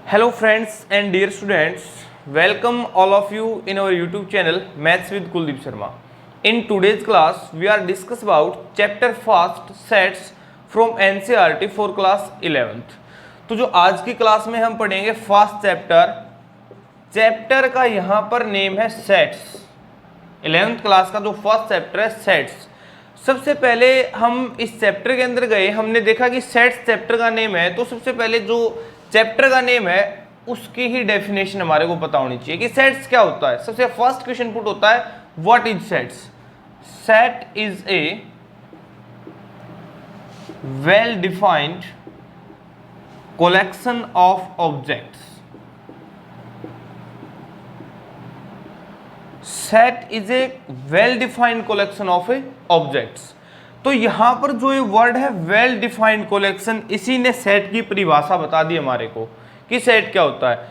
Hello friends and dear students, welcome all of you in our YouTube channel Maths with Kuldeep Sharma. In today's class, we are discuss about chapter first sets from NCERT for class 11th. तो जो आज की class में हम पढ़ेंगे first chapter का यहाँ पर नेम है सेट्स। 11th क्लास का जो फर्स्ट चैप्टर है सेट्स। सबसे पहले हम इस चैप्टर के अंदर गए, हमने देखा कि सेट्स चैप्टर का नेम है, तो सबसे पहले जो चैप्टर का नेम है उसकी ही डेफिनेशन हमारे को पता होनी चाहिए कि सेट्स क्या होता है। सबसे फर्स्ट क्वेश्चन पुट होता है what is sets. Set is a well defined collection of objects. Set is a well defined collection of objects. तो यहां पर जो ये वर्ड है वेल डिफाइंड कोलेक्शन, इसी ने सेट की परिभाषा बता दी हमारे को कि सेट क्या होता है।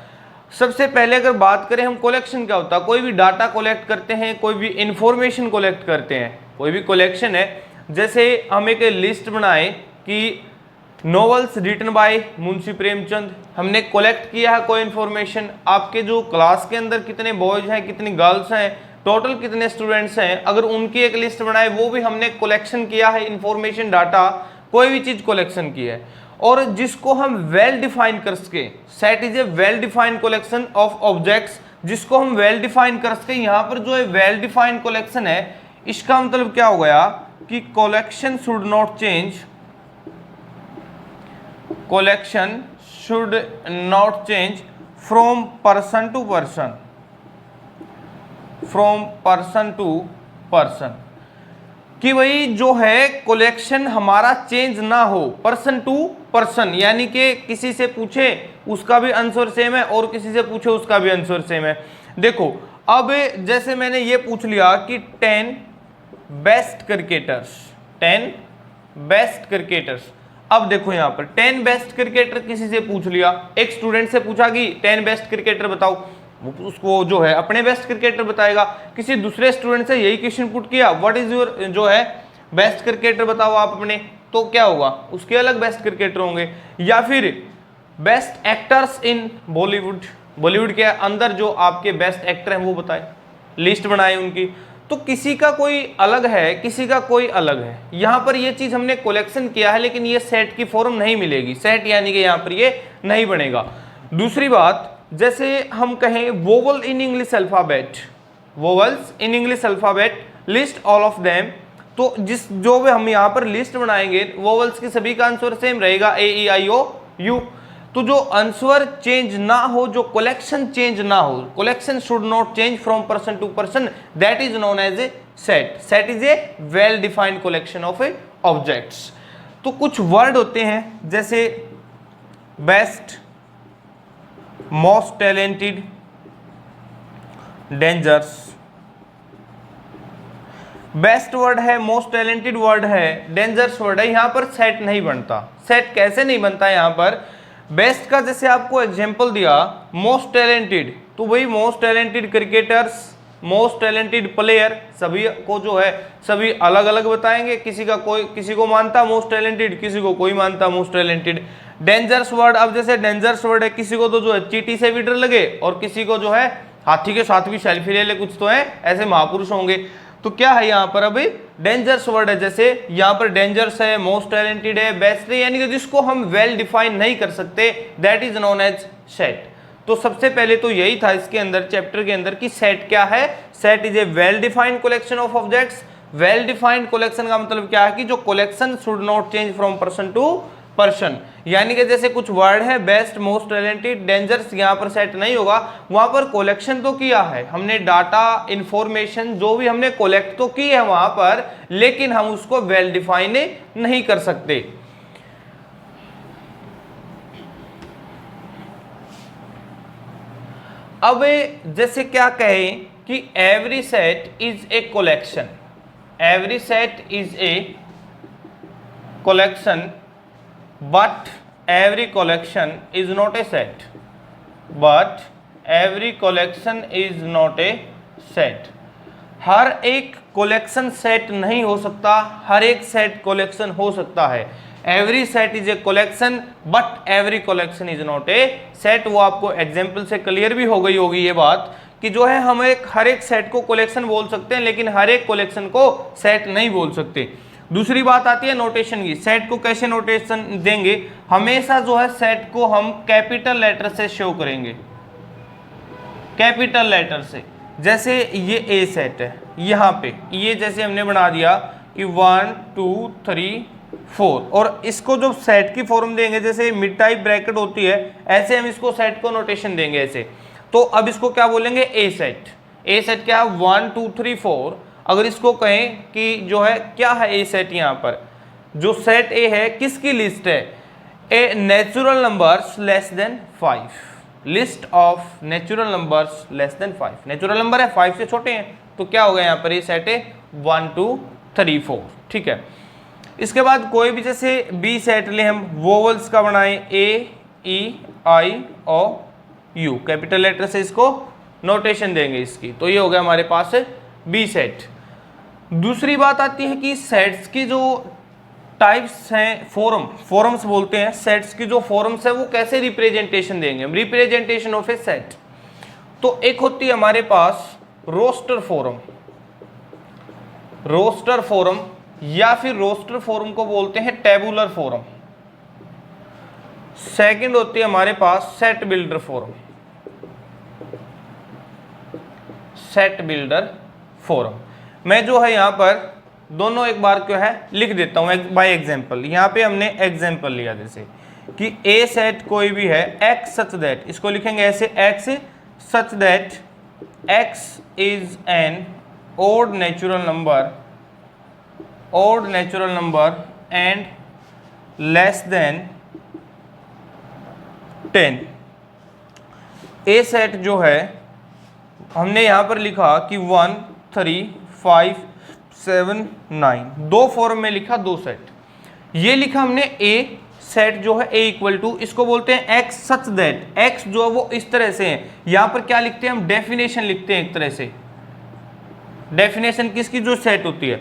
सबसे पहले अगर बात करें हम कोलेक्शन क्या होता है, कोई भी डाटा कलेक्ट करते हैं, कोई भी इंफॉर्मेशन कलेक्ट करते हैं, कोई भी कलेक्शन है। जैसे हम एक लिस्ट बनाए कि novels written by Munshi Premchand, हमने कलेक्ट किया है कोई इन्फॉर्मेशन, आपके जो क्लास के अंदर कितने बॉयज हैं कितनी गर्ल्स हैं, टोटल कितने स्टूडेंट्स हैं, अगर उनकी एक लिस्ट बनाए, वो भी हमने कलेक्शन किया है, इंफॉर्मेशन डाटा कोई भी चीज कलेक्शन की है। और जिसको हम वेल डिफाइन कर सके, set is a well defined collection of objects, जिसको हम वेल डिफाइन कर सके। यहाँ पर जो है वेल डिफाइंड कलेक्शन है, इसका मतलब क्या हो गया कि collection should not change, collection should not change from person to person, from person to person, कि वही जो है कलेक्शन हमारा चेंज ना हो पर्सन टू पर्सन, यानी कि किसी से पूछे उसका भी आंसर सेम है और किसी से पूछे उसका भी आंसर सेम है। देखो अब जैसे मैंने ये पूछ लिया कि 10 बेस्ट क्रिकेटर्स, 10 बेस्ट क्रिकेटर्स। अब देखो यहाँ पर 10 बेस्ट क्रिकेटर किसी से पूछ लिया, एक स्टूडेंट से पूछा कि 10 बेस्ट क्रिकेटर बताओ, वो उसको जो है अपने बेस्ट क्रिकेटर बताएगा। किसी दूसरे स्टूडेंट से यही क्वेश्चन पुट किया व्हाट इज योर जो है बेस्ट क्रिकेटर बताओ आप अपने, तो क्या होगा, उसके अलग बेस्ट क्रिकेटर होंगे। या फिर best actors in Bollywood, Bollywood के अंदर जो आपके बेस्ट एक्टर हैं वो बताए, लिस्ट बनाए उनकी, तो किसी का कोई अलग है किसी का कोई अलग है। यहां पर ये चीज हमने कलेक्शन किया है, लेकिन ये सेट की फॉर्म नहीं मिलेगी, सेट यानी कि यहां पर ये नहीं बनेगा। दूसरी बात, जैसे हम कहें vowel in English alphabet, vowels in English alphabet list all of them, तो जिस जो भी हम यहां पर लिस्ट बनाएंगे वोवल्स की सभी का आंसर सेम रहेगा ए ई आई ओ यू। तो जो आंसर चेंज ना हो, जो कलेक्शन चेंज ना हो, collection should not change from person to person, that is known as a set. Set is a well defined collection of a objects. तो कुछ वर्ड होते हैं जैसे best, most talented, dangerous. Best word है, most talented word है, dangerous word है, यहां पर सेट नहीं बनता। सेट कैसे नहीं बनता, यहां पर बेस्ट का जैसे आपको एग्जांपल दिया मोस्ट टैलेंटेड, तो वही most talented cricketers, most talented player, सभी को जो है सभी अलग अलग बताएंगे, किसी का कोई किसी को मानता मोस्ट टैलेंटेड, किसी को कोई मानता मोस्ट टैलेंटेड। डेंजरस वर्ड, अब जैसे डेंजरस वर्ड है, किसी को तो जो है चींटी से भी डर लगे और किसी को जो है हाथी के साथ भी सेल्फी ले ले, कुछ तो है ऐसे महापुरुष होंगे। तो क्या है यहाँ पर अभी डेंजरस वर्ड है, जैसे यहाँ पर डेंजरस है, मोस्ट टैलेंटेड है, बेस्ट है, यानी कि जिसको हम वेल डिफाइन नहीं कर सकते, that is known as set. तो सबसे पहले तो यही था इसके अंदर चैप्टर के अंदर कि सेट क्या है। Set is a well defined collection of objects. Well defined collection का मतलब क्या है कि जो collection should not change from person to person, यानी कि जैसे कुछ वर्ड है बेस्ट, मोस्ट टैलेंटेड, डेंजरस, यहाँ पर सेट नहीं होगा। वहां पर कलेक्शन तो किया है हमने, डाटा इंफॉर्मेशन जो भी हमने कलेक्ट तो की है वहां पर, लेकिन हम उसको वेल डिफाइन नहीं कर सकते। अब जैसे क्या कहें कि every set is a collection, every set is a collection but every collection is not a set, but every collection is not a set। हर एक कलेक्शन सेट नहीं हो सकता, हर एक सेट कलेक्शन हो सकता है। Every set is a collection but every collection is not a set. वो आपको एग्जाम्पल से क्लियर भी हो गई होगी ये बात कि जो है हम हर एक सेट को कलेक्शन बोल सकते हैं लेकिन हर एक कलेक्शन को सेट नहीं बोल सकते। दूसरी बात आती है नोटेशन की। सेट को कैसे नोटेशन देंगे, हमेशा जो है सेट को हम कैपिटल लेटर से शो करेंगे, कैपिटल लेटर से। जैसे ये ए सेट है, यहाँ पे ये जैसे हमने बना दिया कि 1 2 3 4 और इसको जो सेट की फॉर्म देंगे जैसे मिड टाइप ब्रैकेट होती है ऐसे हम इसको सेट को नोटेशन देंगे ऐसे। तो अब इसको क्या बोलेंगे, ए सेट। ए सेट क्या है 1 2 3 4। अगर इसको कहें कि जो है क्या है ए सेट, यहाँ पर जो सेट ए है किसकी लिस्ट है, a natural numbers less than 5, list of natural numbers less than 5। Natural number है 5 से छोटे हैं तो क्या हो गया यहाँ पर, ये सेट है 1 2 3 4। ठीक है, इसके बाद कोई भी जैसे बी सेट ले हम, वोवल्स का बनाएं ए ई आई ओ यू, कैपिटल लेटर से इसको नोटेशन देंगे इसकी। तो ये हो गया हमारे पास बी सेट। दूसरी बात आती है कि सेट्स की जो टाइप्स हैं, फॉर्म्स बोलते हैं। सेट्स की जो फॉर्म्स है वो कैसे रिप्रेजेंटेशन देंगे हम, रिप्रेजेंटेशन ऑफ ए सेट। तो एक होती है हमारे पास रोस्टर फॉर्म, रोस्टर फॉर्म या फिर रोस्टर फॉर्म को बोलते हैं टेबुलर फॉर्म। सेकंड होती है हमारे पास set builder form, set builder form. मैं जो है यहाँ पर दोनों एक बार क्यों है लिख देता हूँ बाय एग्जांपल। यहाँ पे हमने एग्जांपल लिया जैसे कि ए सेट कोई भी है x सच दैट, इसको लिखेंगे ऐसे x such that x is N odd natural number and less than 10। A set जो है हमने यहाँ पर लिखा कि 1 3 5 7 9, दो फॉर्म में लिखा, दो सेट। ये लिखा हमने ए सेट जो है ए इक्वल टू, इसको बोलते हैं x सच दैट, x जो है वो इस तरह से है। यहाँ पर क्या लिखते हैं हम, डेफिनेशन लिखते हैं एक तरह से, डेफिनेशन किसकी, जो सेट होती है।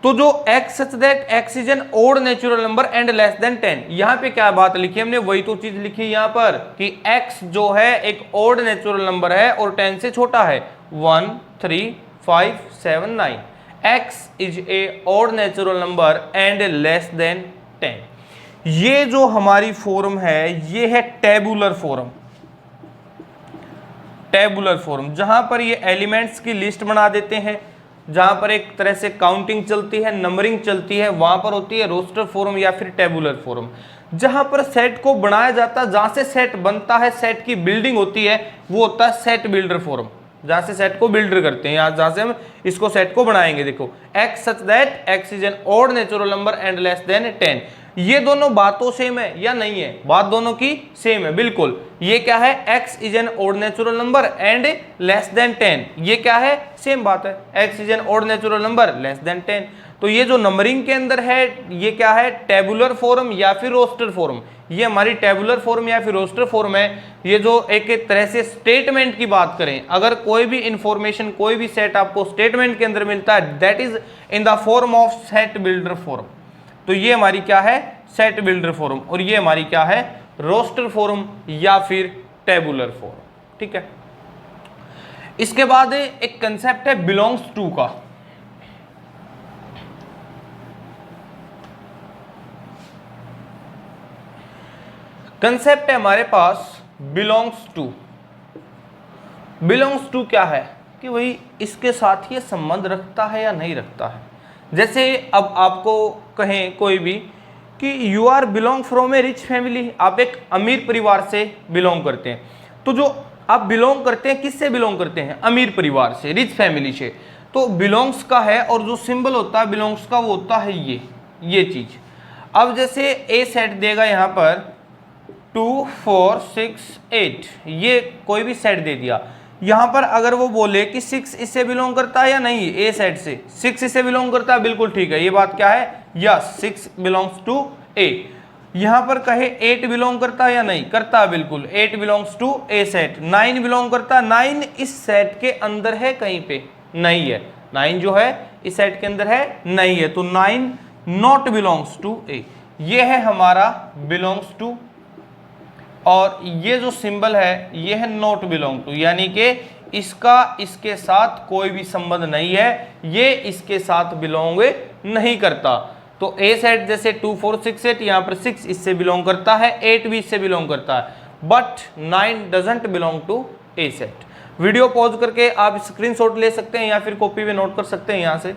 तो जो x such that x is an odd natural number and less than 10, यहाँ पे क्या बात लिखी हमने, वही तो चीज लिखी यहाँ पर कि x जो है एक ओड नेचुरल नंबर है और 10 से छोटा है। 1 3 5 7 9, x is a odd natural number and less than 10। ये जो हमारी फॉर्म है ये है टेबुलर फॉर्म, टेबुलर फॉर्म, जहां पर ये एलिमेंट्स की लिस्ट बना देते हैं, जहां पर एक तरह से काउंटिंग चलती है, नंबरिंग चलती है, वहां पर होती है रोस्टर फॉर्म या फिर टेबुलर फॉर्म। जहां पर सेट को बनाया जाता है, जहां से सेट बनता है, सेट की बिल्डिंग होती है, वो होता है सेट बिल्डर फॉर्म, जहां से सेट को बिल्डर करते हैं, जहां से हम इसको सेट को बनाएंगे। देखो x such that x is an odd natural number and less than 10। ये दोनों बातों सेम है या नहीं है, बात दोनों की सेम है बिल्कुल। ये क्या है, x is an odd natural number and less than 10, ये क्या है, सेम बात है, x is an odd natural number less than 10। तो ये जो नंबरिंग के अंदर है ये क्या है, टेबुलर फॉर्म या फिर रोस्टर फॉर्म। ये हमारी टेबुलर फॉर्म या फिर रोस्टर फॉर्म है। ये जो एक तरह से स्टेटमेंट की बात करें, अगर कोई भी इंफॉर्मेशन, कोई भी सेट आपको स्टेटमेंट के अंदर मिलता है, that is in the form of set builder form. तो ये हमारी क्या है, सेट बिल्डर फॉर्म, और ये हमारी क्या है, रोस्टर फॉर्म या फिर टेबुलर फॉर्म। ठीक है, इसके बाद एक कंसेप्ट है बिलोंग्स टू का। कंसेप्ट है हमारे पास बिलोंग्स टू। बिलोंग्स टू क्या है कि वही इसके साथ ये संबंध रखता है या नहीं रखता है। जैसे अब आपको कहें कोई भी कि you are belong from a rich family, आप एक अमीर परिवार से बिलोंग करते हैं, तो जो आप बिलोंग करते हैं किससे बिलोंग करते हैं, अमीर परिवार से, रिच फैमिली से। तो बिलोंग्स का है और जो सिंबल होता है बिलोंग्स का वो होता है ये चीज। अब जैसे ए सेट देगा यहाँ पर 2 4 6 8, ये कोई भी सेट दे दिया। यहाँ पर अगर वो बोले कि 6 इससे बिलोंग करता है या नहीं, ए सेट से 6 इससे बिलोंग करता है, बिल्कुल ठीक है, ये बात क्या है, यस 6 बिलोंग्स टू ए। यहाँ पर कहे 8 बिलोंग करता है या नहीं, करता है, बिल्कुल 8 belongs to a set. 9 belong करता है, 9 इस सेट के अंदर है, कहीं पे नहीं है, 9 जो है इस सेट के अंदर है नहीं है, तो 9 नॉट बिलोंग्स टू ए। ये है हमारा बिलोंग्स टू, और ये जो सिंबल है ये है नॉट बिलोंग टू, यानी कि इसका इसके साथ कोई भी संबंध नहीं है, ये इसके साथ बिलोंग नहीं करता। तो ए सेट जैसे 2 4 6 8, यहाँ पर 6 इससे बिलोंग करता है, 8 भी इससे बिलोंग करता है, but 9 doesn't belong to a set. Video pause करके आप स्क्रीनशॉट ले सकते हैं या फिर कॉपी में नोट कर सकते हैं यहाँ से।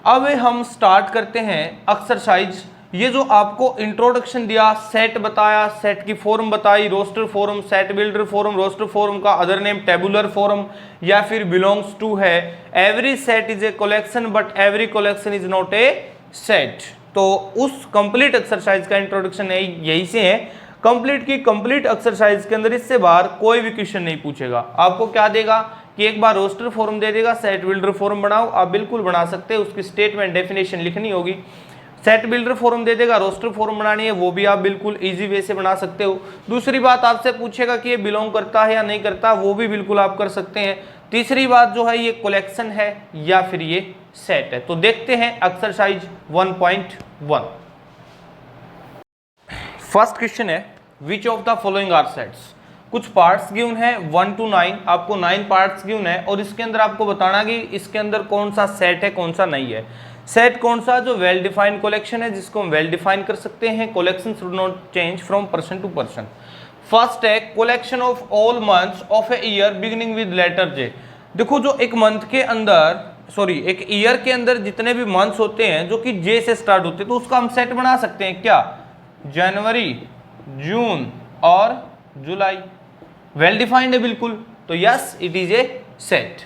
अब हम स्टार्ट करते हैं एक्सरसाइज। ये जो आपको इंट्रोडक्शन दिया, सेट बताया, सेट की फॉर्म बताई, roster form, set builder form, roster form का अदर नेम टेबुलर फॉर्म या फिर बिलोंग्स टू है। Every set is a collection but every collection is not a set. तो उस कंप्लीट एक्सरसाइज का इंट्रोडक्शन यही से है। कंप्लीट की कंप्लीट एक्सरसाइज के अंदर इससे बाहर कोई भी क्वेश्चन नहीं पूछेगा। आपको क्या देगा कि एक बार रोस्टर फॉर्म दे देगा, सेट बिल्डर फॉर्म बनाओ, आप बिल्कुल बना सकते हैं, उसकी स्टेटमेंट डेफिनेशन लिखनी होगी। सेट बिल्डर फॉर्म दे देगा, रोस्टर फॉर्म बनानी है, वो भी आप बिल्कुल इजी वे से बना सकते हो। दूसरी बात आपसे पूछेगा कि ये बिलोंग करता है या नहीं करता, वो भी बिल्कुल आप कर सकते हैं। तीसरी बात जो है ये कलेक्शन है या फिर ये सेट है। तो देखते हैं एक्सरसाइज 1.1। फर्स्ट क्वेश्चन है which of the following are sets. कुछ पार्ट्स गिवन है 1 to 9, आपको 9 पार्ट्स गिवन है और इसके अंदर आपको बताना कि इसके अंदर कौन सा सेट है कौन सा नहीं है। सेट कौन सा, जो वेल डिफाइंड कलेक्शन है जिसको हम वेल डिफाइन कर सकते हैं। Collection should not change from person to person. First है collection of all months of a year beginning with letter J. देखो जो एक मंथ के अंदर एक ईयर के अंदर जितने भी मंथ्स होते हैं जो कि जे से स्टार्ट होते हैं तो उसका हम सेट बना सकते हैं क्या, जनवरी, जून और जुलाई। वेल डिफाइंड है बिल्कुल, तो yes it is a set.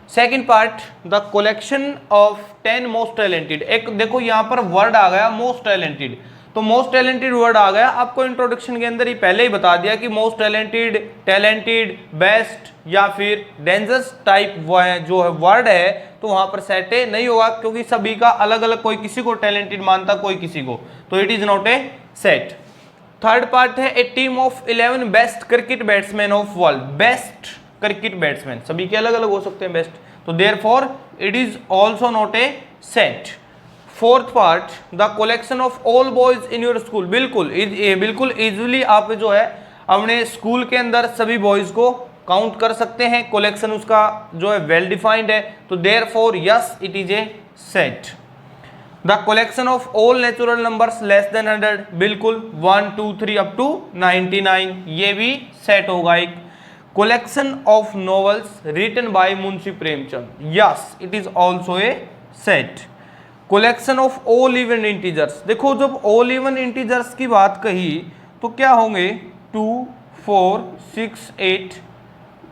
Second part the collection of 10 most talented. एक देखो यहाँ पर वर्ड आ गया मोस्ट टैलेंटेड, तो मोस्ट टैलेंटेड वर्ड आ गया। आपको इंट्रोडक्शन के अंदर ही पहले ही बता दिया कि मोस्ट टैलेंटेड, टैलेंटेड, बेस्ट या फिर डेंजरस टाइप जो है वर्ड है तो वहां पर सेट नहीं होगा, क्योंकि सभी का अलग अलग, कोई किसी को टैलेंटेड मानता कोई किसी को, तो it is not a set. Third part है a team of 11 best cricket batsman of world. Best cricket batsman सभी के अलग अलग हो सकते हैं बेस्ट, तो therefore it is also not a set. Fourth part the collection of all boys in your school. बिल्कुल इजीली आप जो है अपने स्कूल के अंदर सभी बॉयज को काउंट कर सकते हैं। कलेक्शन उसका जो है वेल डिफाइंड है, तो therefore yes it is a set. The collection of all natural numbers less than 100। बिल्कुल 1 2 3 अप टू 99, ये भी सेट होगा एक। Collection of novels written by Munshi Premchand, yes it is also a set. Collection of all even integers. देखो जब all even integers की बात कही तो क्या होंगे 2 4 6 8,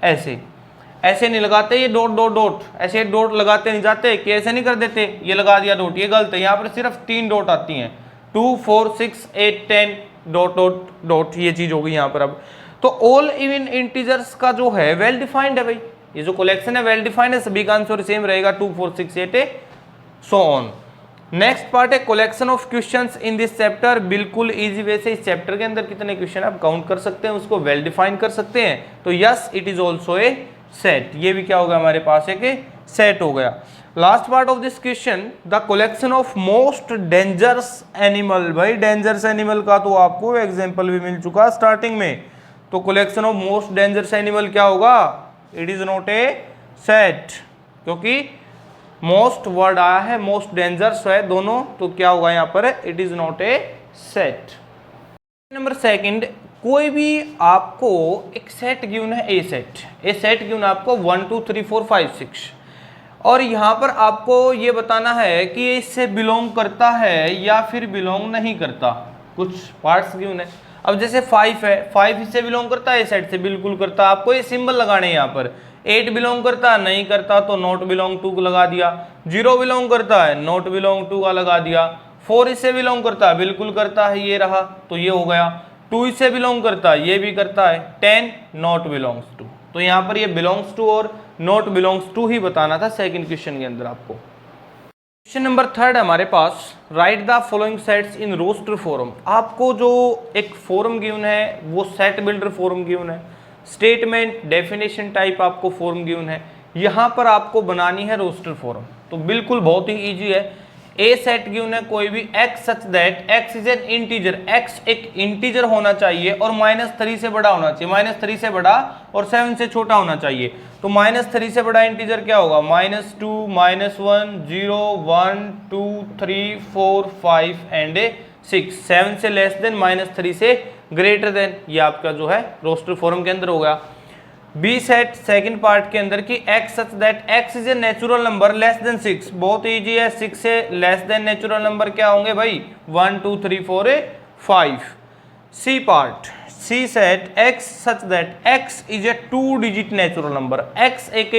ऐसे नहीं लगाते, ये डॉट डॉट डॉट, ऐसे डॉट लगाते नहीं जाते कि ऐसे नहीं कर देते, ये लगा दिया डॉट, ये गलत है। यहाँ पर सिर्फ 3 डॉट आती हैं, 2 4 6 8 10 डॉट डॉट डॉट, ये चीज होगी यहाँ पर। अब तो ऑल इवन इंटीजर्स का जो है वेल डिफाइंड है भाई, ये जो कलेक्शन है वेल डिफाइंड है, सभी का आंसर सेम रहेगा 2 4 6 8 सो ऑन। नेक्स्ट पार्ट है collection of questions in this chapter. बिल्कुल इजी वे से इस चैप्टर के अंदर कितने क्वेश्चन आप काउंट कर सकते हैं, उसको वेल डिफाइन कर सकते हैं, तो yes it is also a set. ये भी क्या होगा हमारे पास एक सेट हो गया। Last part of this question the collection of most dangerous animal. भाई डेंजरस एनिमल का तो आपको एग्जांपल भी मिल चुका स्टार्टिंग में, तो collection of most dangerous animal क्या होगा, it is not a set, क्योंकि मोस्ट वर्ड आया है, मोस्ट डेंजरस है दोनों, तो क्या होगा यहाँ पर, it is not a set. Number second, कोई भी आपको एक सेट गिवन है, ए सेट गिवन आपको 1 2 3 4 5 6, और यहाँ पर आपको ये बताना है कि ये इससे बिलोंग करता है या फिर बिलोंग नहीं करता। कुछ पार्ट्स गिवन है, अब जैसे 5 है, 5 इससे बिलोंग करता है, ए सेट से बिल्कुल करता है। आपको ये सिंबल लगाने हैं यहाँ पर, 8 बिलोंग करता है, नहीं करता तो नॉट बिलोंग टू लगा दिया। 0 बिलोंग करता है, नॉट बिलोंग टू का लगा दिया। 4 इससे बिलोंग करता है, बिल्कुल करता है, ये रहा, तो ये हो गया। 2 इससे बिलोंग करता है, ये भी करता है। 10 नॉट बिलोंग्स टू, तो यहाँ पर ये बिलोंग्स टू और नॉट बिलोंग्स टू ही बताना था सेकंड क्वेश्चन के अंदर आपको। क्वेश्चन नंबर थर्ड हमारे पास, write the following sets in roster form. आपको जो एक फॉर्म गिवन है वो सेट बिल्डर फॉर्म गिवन है, स्टेटमेंट डेफिनेशन टाइप आपको फॉर्म गिवन है, यहाँ पर आपको बनानी है रोस्टर फॉर्म। तो बिल्कुल बहुत ही ईजी है, ए सेट गिवन है कोई भी x such that x is an integer, x एक इंटीजर होना चाहिए और -3 से बड़ा होना चाहिए, -3 से बड़ा और 7 से छोटा होना चाहिए। तो -3 से बड़ा इंटीजर क्या होगा, -2 -1 0 1 2 3 4 5 एंड 6, 7 से लेस देन -3 से ग्रेटर देन, ये आपका जो है रोस्टर फॉर्म के अंदर होगा। बी सेट सेकंड पार्ट के अंदर की x such that x is a natural number less then 6, बहुत इजी है, 6 से लेस देन नेचुरल नंबर क्या होंगे भाई 1 2 3 4 5। C part C set x such that x is a 2 digit natural number, x एक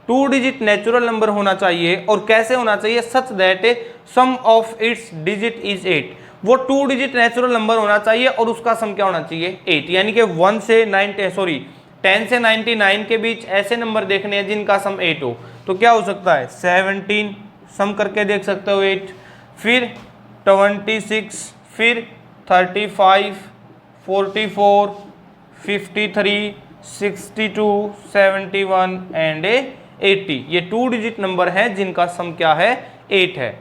2 डिजिट नेचुरल नंबर होना चाहिए और कैसे होना चाहिए, such that sum of its digit is 8, वो 2 डिजिट नेचुरल नंबर होना चाहिए और उसका सम क्या होना चाहिए 8, यानी कि 10 से 99 के बीच ऐसे नंबर देखने हैं जिनका सम 8 हो। तो क्या हो सकता है 17, सम करके देख सकते हो 8, फिर 26, फिर 35, 44, 53, 62, 71 एंड 80, ये 2 डिजिट नंबर हैं जिनका सम क्या है 8 है।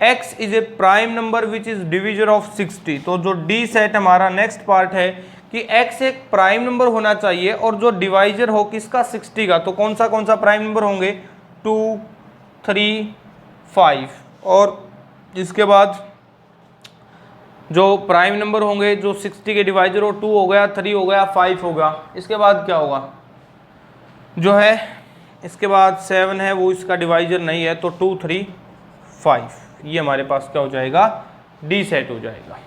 x is A prime number which is divisor of 60, तो जो डी सेट हमारा नेक्स्ट पार्ट है कि x एक प्राइम नंबर होना चाहिए और जो डिवाइजर हो किसका 60 का, तो कौन सा प्राइम नंबर होंगे 2 3 5, और इसके बाद जो प्राइम नंबर होंगे जो 60 के डिवाइजर हो 2 हो गया 3 हो गया 5 होगा, इसके बाद क्या होगा जो है इसके बाद 7 है वो इसका डिवाइजर नहीं है, तो 2 3 5, ये हमारे पास क्या हो जाएगा डी सेट हो जाएगा।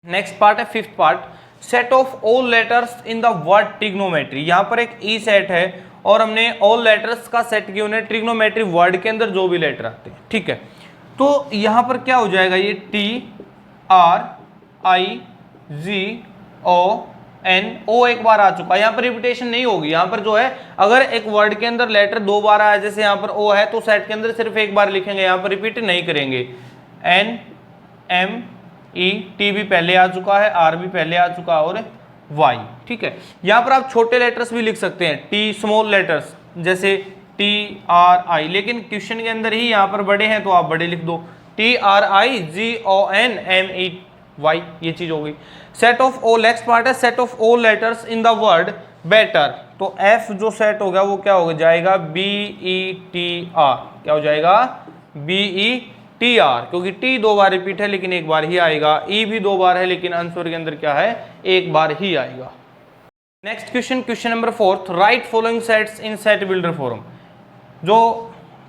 नेक्स्ट पार्ट है fifth part, set of all letters in the word trigonometry. यहाँ पर एक ई सेट है और हमने ऑल लेटर्स का सेट किया उन्हें ट्रिग्नोमेट्री वर्ड के अंदर जो भी लेटर आते हैं, ठीक है। तो यहाँ पर क्या हो जाएगा, ये TRIGO O एक बार आ चुका है, यहाँ पर रिपीटेशन नहीं होगी। यहाँ पर जो है अगर एक वर्ड के अंदर लेटर 2 बार आया, जैसे यहाँ पर O है, तो सेट के अंदर सिर्फ एक बार लिखेंगे, यहाँ पर रिपीट नहीं करेंगे। T भी पहले आ चुका है, R भी पहले आ चुका है और Y, ठीक है। यहाँ पर आप छोटे लेटर्स भी लिख सकते हैं, T स्मॉल लेटर्स जैसे TRI, लेकिन क्वेश्चन के अंदर ही यहाँ पर बड़े हैं तो आप बड़े लिख दो, TRIGONMEY, ये चीज होगी। Set of all, next part है set of all letters in the word better, तो F जो सेट हो गया वो क्या हो जाएगा BETR, क्या हो जाएगा BETR, क्योंकि T 2 बार रिपीट है लेकिन एक बार ही आएगा, E भी 2 बार है लेकिन आंसर के अंदर क्या है एक बार ही आएगा। Next question, question number 4, right following sets इन सेट बिल्डर फॉर्म। जो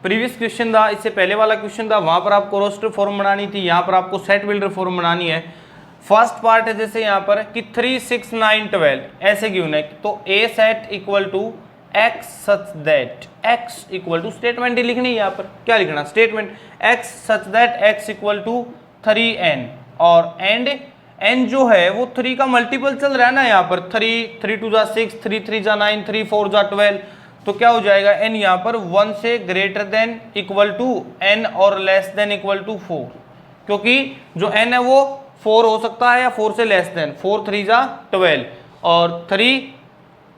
प्रीवियस क्वेश्चन था, इससे पहले वाला क्वेश्चन था, वहां पर आपको रोस्टर फॉर्म बनानी थी, यहाँ पर आपको सेट बिल्डर फॉर्म बनानी है। फर्स्ट पार्ट है जैसे यहाँ पर कि 3 6 9 12 ऐसे गिवन है, तो A set equal to x such that x equal to, statement ही लिखनी है यहाँ पर, क्या लिखना statement, x such that x equal to 3n, और एंड n जो है वो 3 का मल्टीपल चल रहा है ना, यहाँ पर 3 3 2 6 3 3 9 3 4 12, तो क्या हो जाएगा n यहाँ पर 1 से greater than equal to n और लेस देन इक्वल टू 4, क्योंकि जो n है वो 4 हो सकता है या 4 से लेस देन, 4 3 12 और 3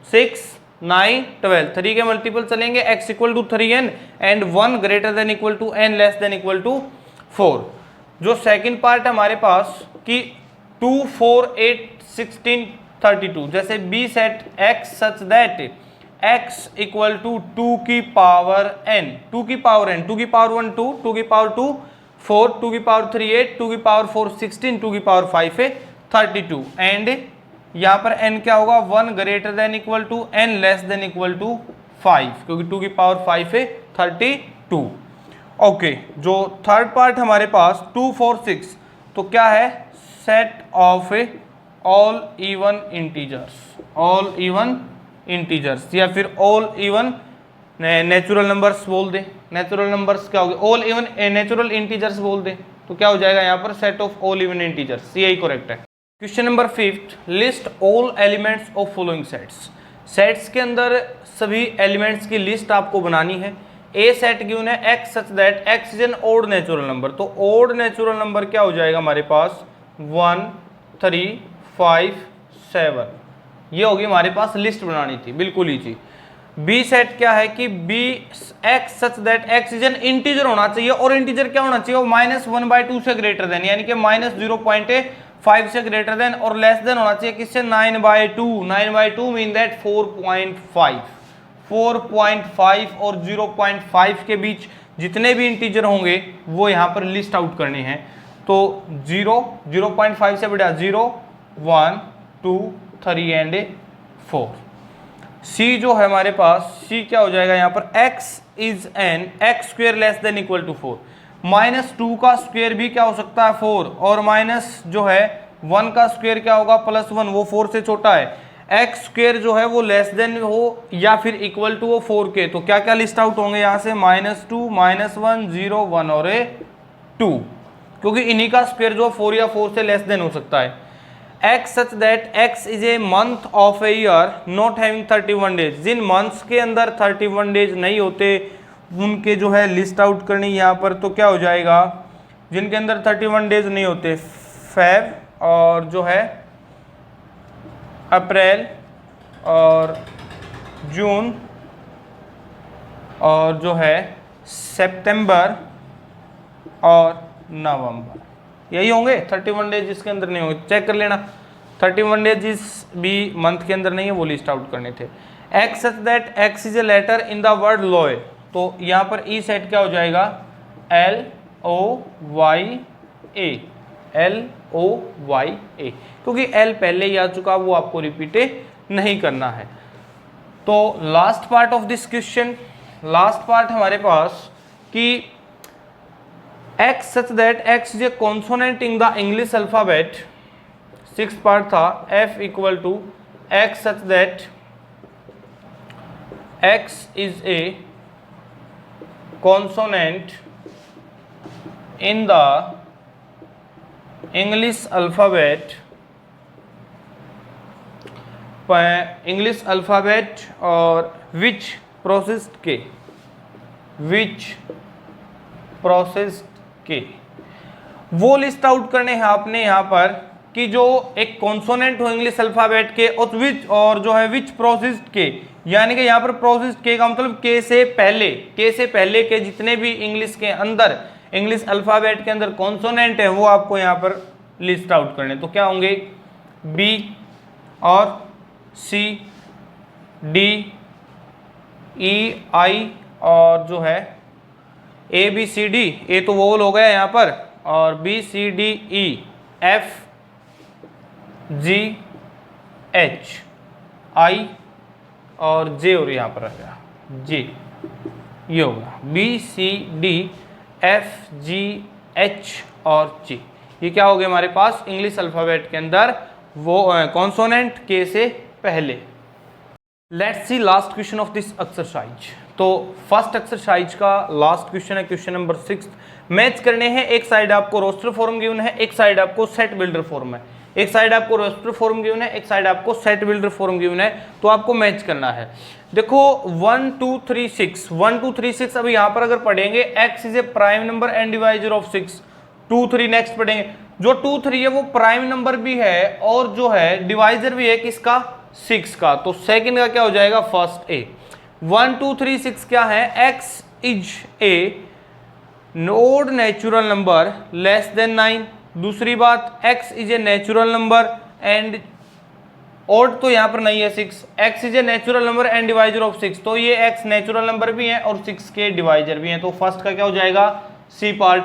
6 9 12, 3 के मल्टीपल चलेंगे, x equal to 3n and 1 greater than equal to n less than equal to 4। जो सेकंड पार्ट है हमारे पास कि 2 4 8 16 32, जैसे b set x such that x equal to 2 की पावर n, 2 की पावर n, 2 की पावर 1 2, 2 की पावर 2 4, 2 की पावर 3 8, 2 की पावर 4 16, 2 की पावर 5 32, एंड यहाँ पर n क्या होगा 1 greater than equal to n less than equal to 5, क्योंकि 2 की पावर 5 है 32। ओके, जो थर्ड पार्ट हमारे पास 2 4 6, तो क्या है set of all even integers, all even integers या फिर ऑल इवन नेचुरल नंबर्स बोल दे, नेचुरल नंबर्स क्या हो गए ऑल इवन नेचुरल इंटीजर्स बोल दे, तो क्या हो जाएगा यहाँ पर set of all even integers, यही करेक्ट है। Question number 5, list all elements of following sets. Sets के अंदर सभी एलिमेंट्स की लिस्ट आपको बनानी है। ए सेट गिवन है x such that x is an odd natural number, तो ओड नेचुरल नंबर क्या हो जाएगा हमारे पास 1 3 5 7, ये होगी हमारे पास लिस्ट बनानी थी, बिल्कुल ईजी। बी सेट क्या है कि B X such that x is an integer होना चाहिए, और इंटीजर क्या होना चाहिए, -1/2 से ग्रेटर देन, यानी कि -0.5 से ग्रेटर देन, और लेस देन होना चाहिए किससे, 9/2। 9/2 मीन दैट 4.5 और 0.5 के बीच जितने भी इंटीजर होंगे वो यहाँ पर लिस्ट आउट करने हैं। तो 0.5 से बढ़िया 0, 1, 2, 3 एंड 4। सी जो है हमारे पास, सी क्या हो जाएगा यहाँ पर, x is an x square less than equal to 4। -2 का स्क्वेयर भी क्या हो सकता है, 4, और माइनस जो है 1 का स्क्वेयर क्या होगा, +1, वो 4 से छोटा है। एक्स स्क्वेयर जो है वो लेस देन हो या फिर इक्वल टू हो 4 के, तो क्या क्या लिस्ट आउट होंगे यहाँ से, -2, -1, 0, 1 और 2, क्योंकि इन्हीं का स्क्वेयर जो 4 या 4 से लेस देन हो सकता है। x such that x is a month of a year not having 31 days, जिन मंथ्स के अंदर 31 डेज नहीं होते उनके जो है लिस्ट आउट करनी यहाँ पर, तो क्या हो जाएगा, जिनके अंदर 31 डेज नहीं होते, फेब और जो है अप्रैल और जून और जो है सितंबर और नवंबर, यही होंगे 31 डेज जिसके अंदर नहीं होंगे, चेक कर लेना। 31 डेज जिस भी मंथ के अंदर नहीं है वो लिस्ट आउट करने थे। X such that x is a letter in the word loy, तो यहाँ पर ई सेट क्या हो जाएगा, LOYA, LOYA, क्योंकि L पहले ही आ चुका, वो आपको रिपीट नहीं करना है। तो last part of this question, last part हमारे पास कि x such that x is a consonant in the English alphabet, 6th part था, f equal to x such that x is a consonant in the English alphabet, English alphabet और which processed के, which processed के, वो list out करने हैं आपने यहाँ पर कि जो एक कॉन्सोनेंट हो इंग्लिश अल्फाबेट के और जो है विच प्रोसेस्ड के, यानी कि यहाँ पर प्रोसेस्ड के का मतलब के से पहले के जितने भी इंग्लिश के अंदर, इंग्लिश अल्फाबेट के अंदर कॉन्सोनेंट है वो आपको यहाँ पर लिस्ट आउट करने। तो क्या होंगे, बी और सी, डी, ई, आई और जो है ABCD, ए तो वोवल हो गया यहाँ पर, और BCDE, F, G, H, I और J, और यहाँ पर आ गया J, ये होगा BCDFGH और J। ये क्या हो गया हमारे पास इंग्लिश अल्फाबेट के अंदर वो कॉन्सोनेंट के से पहले। Let's see last question of this exercise. तो फर्स्ट एक्सरसाइज का लास्ट क्वेश्चन है क्वेश्चन नंबर 6। मैच करने हैं, एक साइड आपको रोस्टर फॉर्म गिवन है, एक साइड आपको सेट बिल्डर फॉर्म है, एक साइड आपको रोस्टर फॉर्म गिवन है, एक साइड आपको सेट बिल्डर फॉर्म गिवन है, तो आपको मैच करना है। देखो 1 2 3 6, 1 2 3 6, अभी यहाँ पर अगर पढ़ेंगे x is A prime number and divisor of 6, 2 3 next पढ़ेंगे, जो 2 3 है वो प्राइम नंबर भी है और जो है डिवाइजर भी है किसका, 6 का। तो सेकंड का क्या हो जाएगा, फर्स्ट ए। 1 2 3 6 क्या है, x is a odd natural number less than 9। दूसरी बात x is a natural number and odd तो यहाँ पर नहीं है 6, x is a natural number and divisor of 6, तो ये x नेचुरल नंबर भी है और 6 के डिवाइजर भी हैं। तो फर्स्ट का क्या हो जाएगा, सी पार्ट।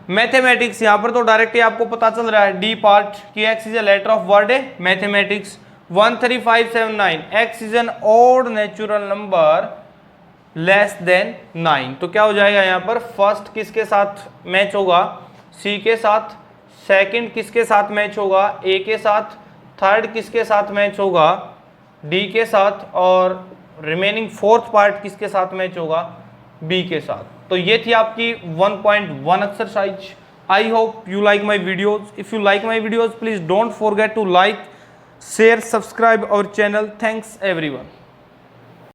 मैथमेटिक्स यहाँ पर तो डायरेक्टली आपको पता चल रहा है, डी पार्ट कि x is a letter of word है mathematics. 1 3 5 7 9, x is an odd natural number less than 9, तो क्या हो जाएगा यहाँ पर, फर्स्ट किसके साथ मैच होगा, सी के साथ, सेकंड किसके साथ मैच होगा, ए के साथ, थर्ड किसके साथ मैच होगा, डी के साथ, और रिमेनिंग फोर्थ पार्ट किसके साथ मैच होगा, बी के साथ। तो ये थी आपकी 1.1 exercise. I hope you like my videos. If you like my videos, please don't forget to like, share, subscribe our channel. Thanks everyone.